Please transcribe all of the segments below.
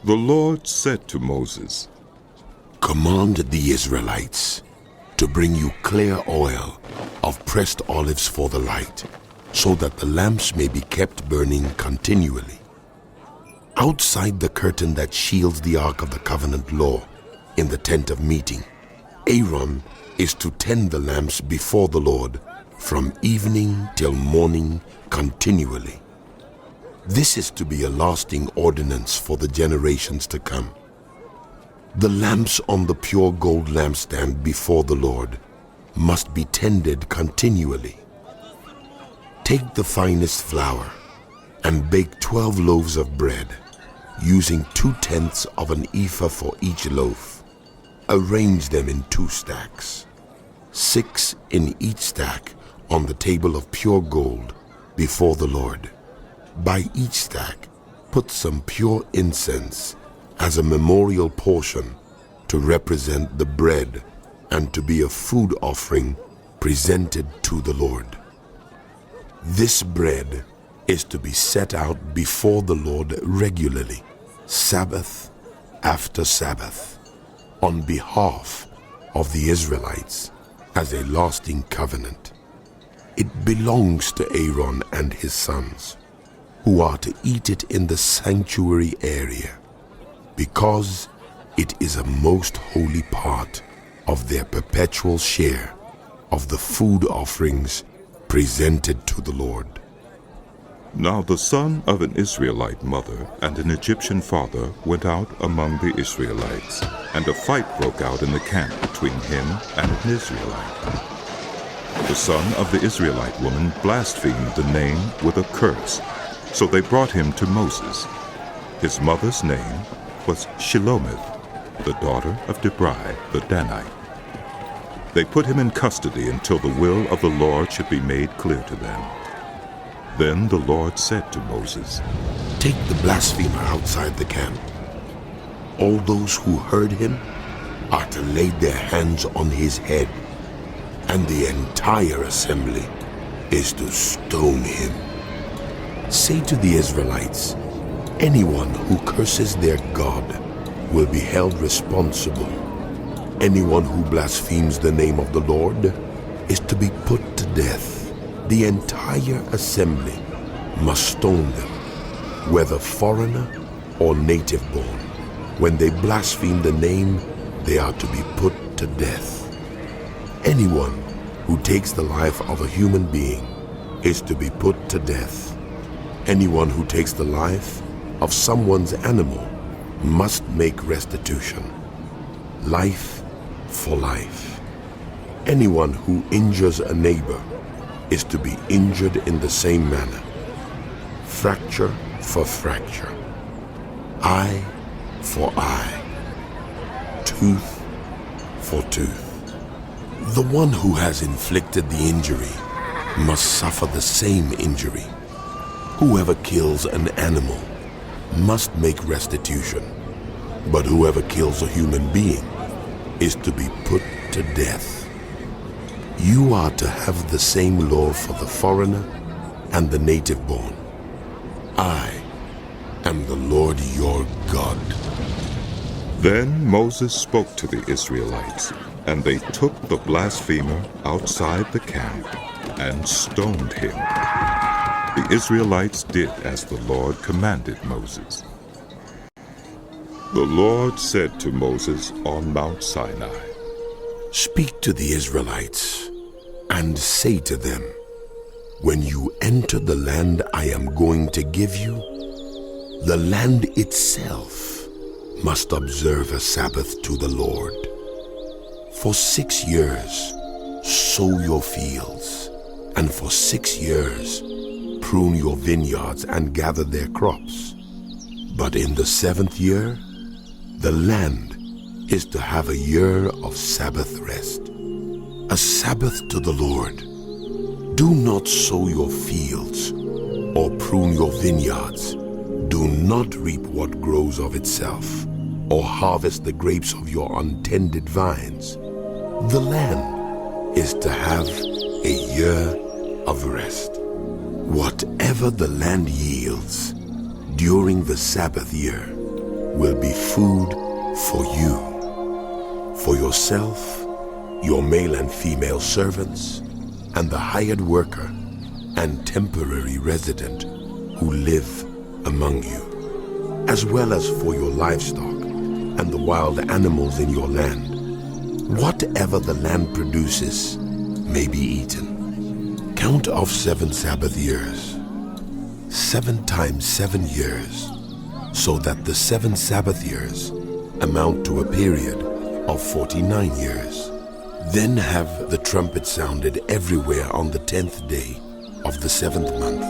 The Lord said to Moses, Command the Israelites to bring you clear oil of pressed olives for the light, so that the lamps may be kept burning continually. Outside the curtain that shields the Ark of the Covenant law in the tent of meeting, Aaron is to tend the lamps before the Lord from evening till morning continually. This is to be a lasting ordinance for the generations to come. The lamps on the pure gold lampstand before the Lord must be tended continually. Take the finest flour and bake 12 loaves of bread, using 2/10 of an ephah for each loaf. Arrange them in 2 stacks, 6 in each stack on the table of pure gold before the Lord. By each stack, put some pure incense as a memorial portion to represent the bread and to be a food offering presented to the Lord. This bread is to be set out before the Lord regularly, Sabbath after Sabbath, on behalf of the Israelites as a lasting covenant. It belongs to Aaron and his sons, who are to eat it in the sanctuary area, because it is a most holy part of their perpetual share of the food offerings presented to the Lord. Now the son of an Israelite mother and an Egyptian father went out among the Israelites, and a fight broke out in the camp between him and an Israelite. The son of the Israelite woman blasphemed the name with a curse, so they brought him to Moses. His mother's name was Shelomith, the daughter of Debrai the Danite. They put him in custody until the will of the Lord should be made clear to them. Then the Lord said to Moses, Take the blasphemer outside the camp. All those who heard him are to lay their hands on his head, and the entire assembly is to stone him. Say to the Israelites, anyone who curses their God will be held responsible. Anyone who blasphemes the name of the Lord is to be put to death. The entire assembly must stone them, whether foreigner or native born. When they blaspheme the name, they are to be put to death. Anyone who takes the life of a human being is to be put to death. Anyone who takes the life of someone's animal must make restitution. Life for life. Anyone who injures a neighbor is to be injured in the same manner. Fracture for fracture. Eye for eye. Tooth for tooth. The one who has inflicted the injury must suffer the same injury. Whoever kills an animal must make restitution, but whoever kills a human being is to be put to death. You are to have the same law for the foreigner and the native born. I am the Lord your God. Then Moses spoke to the Israelites, and they took the blasphemer outside the camp and stoned him. The Israelites did as the Lord commanded Moses. The Lord said to Moses on Mount Sinai, Speak to the Israelites and say to them, when you enter the land I am going to give you, the land itself must observe a Sabbath to the Lord. For 6 years sow your fields, and for 6 years prune your vineyards and gather their crops. But in the 7th year, the land is to have a year of Sabbath rest, a Sabbath to the Lord. Do not sow your fields or prune your vineyards. Do not reap what grows of itself, or harvest the grapes of your untended vines. The land is to have a year of rest. Whatever the land yields during the Sabbath year, will be food for you, for yourself, your male and female servants, and the hired worker and temporary resident who live among you, as well as for your livestock and the wild animals in your land. Whatever the land produces may be eaten. Count off 7 Sabbath years, 7 times 7 years, so that the 7 Sabbath years amount to a period of 49 years. Then have the trumpet sounded everywhere on the 10th day of the 7th month.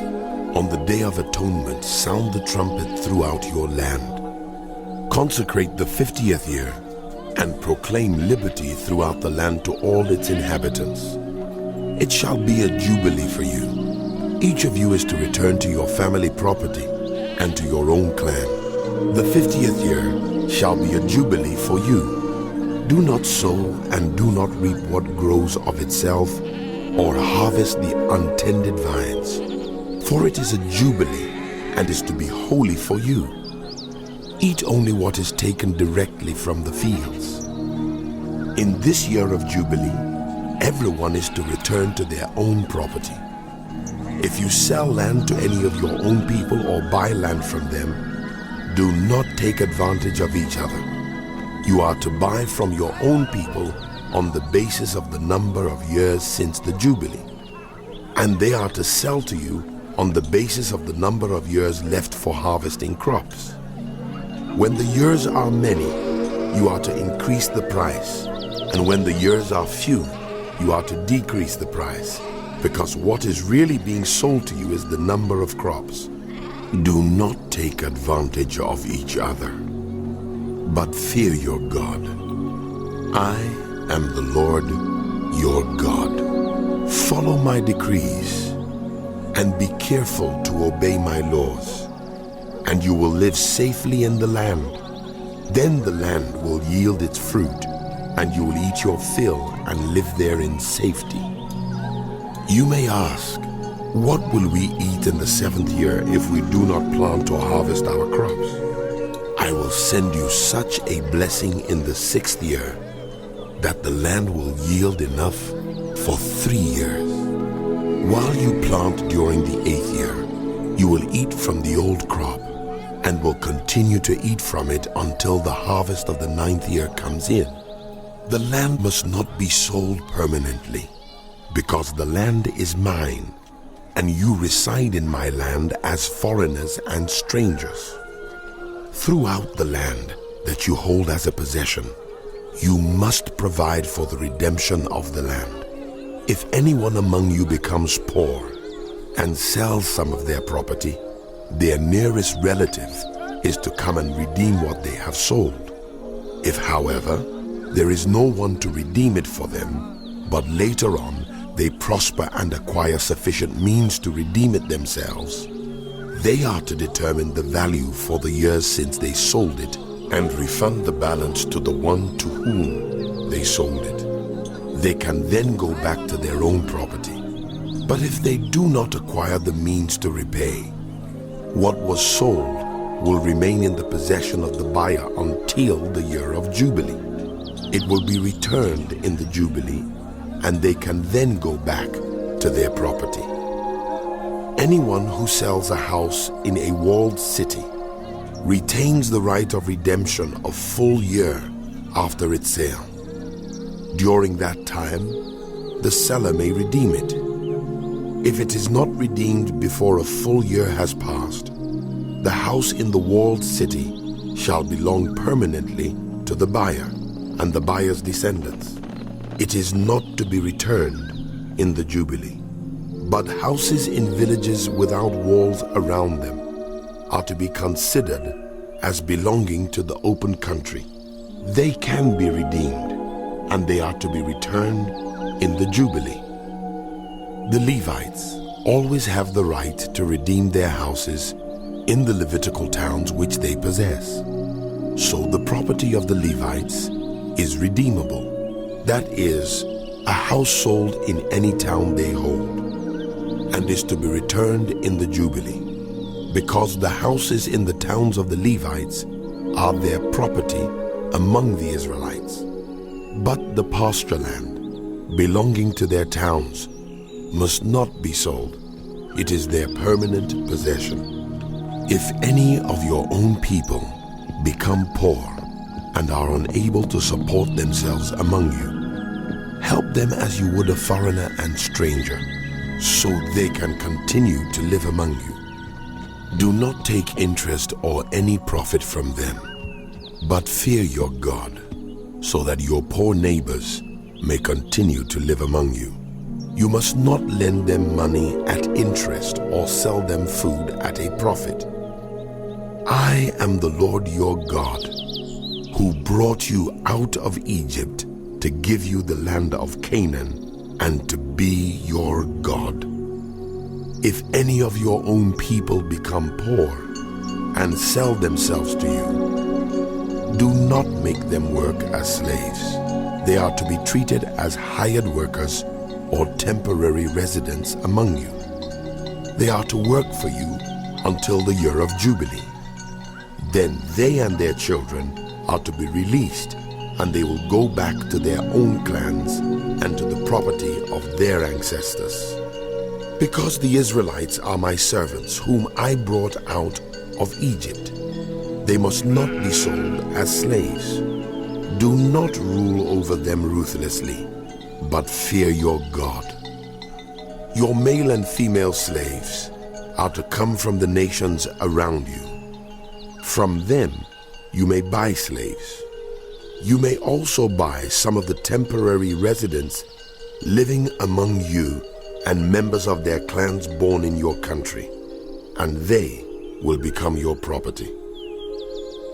On the Day of Atonement, sound the trumpet throughout your land. Consecrate the 50th year and proclaim liberty throughout the land to all its inhabitants. It shall be a jubilee for you. Each of you is to return to your family property and to your own clan. The 50th year shall be a jubilee for you. Do not sow and do not reap what grows of itself, or harvest the untended vines. For it is a jubilee and is to be holy for you. Eat only what is taken directly from the fields. In this year of jubilee, everyone is to return to their own property. If you sell land to any of your own people or buy land from them, do not take advantage of each other. You are to buy from your own people on the basis of the number of years since the Jubilee, and they are to sell to you on the basis of the number of years left for harvesting crops. When the years are many, you are to increase the price, and when the years are few, you are to decrease the price, because what is really being sold to you is the number of crops. Do not take advantage of each other, but fear your God. I am the Lord your God. Follow my decrees and be careful to obey my laws, and you will live safely in the land. Then the land will yield its fruit, and you will eat your fill and live there in safety. You may ask, what will we eat in the 7th year if we do not plant or harvest our crops? I will send you such a blessing in the 6th year that the land will yield enough for 3 years. While you plant during the 8th year, you will eat from the old crop and will continue to eat from it until the harvest of the 9th year comes in. The land must not be sold permanently, because the land is mine, and you reside in my land as foreigners and strangers. Throughout the land that you hold as a possession, you must provide for the redemption of the land. If anyone among you becomes poor and sells some of their property, their nearest relative is to come and redeem what they have sold. If, however, there is no one to redeem it for them, but later on they prosper and acquire sufficient means to redeem it themselves, they are to determine the value for the years since they sold it and refund the balance to the one to whom they sold it. They can then go back to their own property. But if they do not acquire the means to repay, what was sold will remain in the possession of the buyer until the year of Jubilee. It will be returned in the Jubilee, and they can then go back to their property. Anyone who sells a house in a walled city retains the right of redemption a full year after its sale. During that time, the seller may redeem it. If it is not redeemed before a full year has passed, the house in the walled city shall belong permanently to the buyer and the buyer's descendants. It is not to be returned in the Jubilee. But houses in villages without walls around them are to be considered as belonging to the open country. They can be redeemed, and they are to be returned in the Jubilee. The Levites always have the right to redeem their houses in the Levitical towns which they possess. So the property of the Levites is redeemable. That is, a house sold in any town they hold, and is to be returned in the Jubilee, because the houses in the towns of the Levites are their property among the Israelites. But the pasture land belonging to their towns must not be sold. It is their permanent possession. If any of your own people become poor and are unable to support themselves among you, help them as you would a foreigner and stranger, so they can continue to live among you. Do not take interest or any profit from them, but fear your God, so that your poor neighbors may continue to live among you. You must not lend them money at interest or sell them food at a profit. I am the Lord your God, who brought you out of Egypt to give you the land of Canaan and to be your God. If any of your own people become poor and sell themselves to you, do not make them work as slaves. They are to be treated as hired workers or temporary residents among you. They are to work for you until the year of Jubilee. Then they and their children are to be released, and they will go back to their own clans and to the property of their ancestors. Because the Israelites are my servants, whom I brought out of Egypt, they must not be sold as slaves. Do not rule over them ruthlessly, but fear your God. Your male and female slaves are to come from the nations around you. From them you may buy slaves. You may also buy some of the temporary residents living among you and members of their clans born in your country, and they will become your property.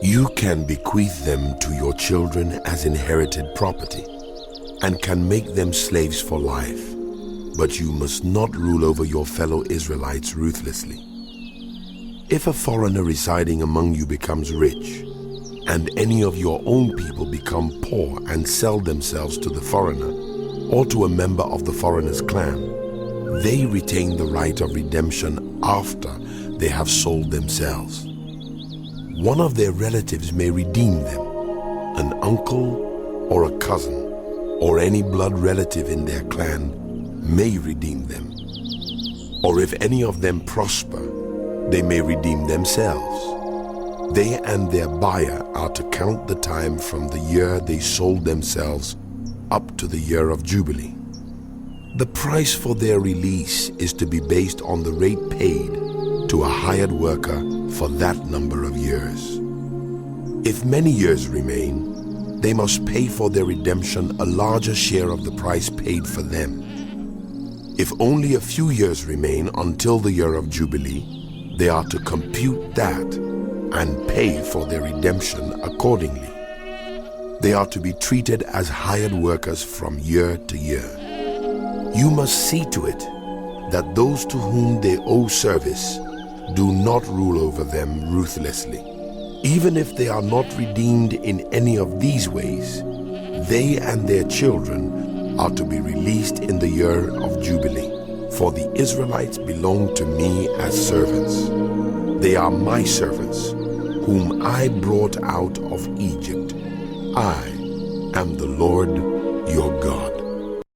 You can bequeath them to your children as inherited property and can make them slaves for life, but you must not rule over your fellow Israelites ruthlessly. If a foreigner residing among you becomes rich, and any of your own people become poor and sell themselves to the foreigner or to a member of the foreigner's clan, they retain the right of redemption after they have sold themselves. One of their relatives may redeem them, an uncle or a cousin, or any blood relative in their clan may redeem them. Or if any of them prosper, they may redeem themselves. They and their buyer are to count the time from the year they sold themselves up to the year of Jubilee. The price for their release is to be based on the rate paid to a hired worker for that number of years. If many years remain, they must pay for their redemption a larger share of the price paid for them. If only a few years remain until the year of Jubilee, they are to compute that and pay for their redemption accordingly. They are to be treated as hired workers from year to year. You must see to it that those to whom they owe service do not rule over them ruthlessly. Even if they are not redeemed in any of these ways, they and their children are to be released in the year of Jubilee. For the Israelites belong to me as servants. They are my servants, whom I brought out of Egypt. I am the Lord your God.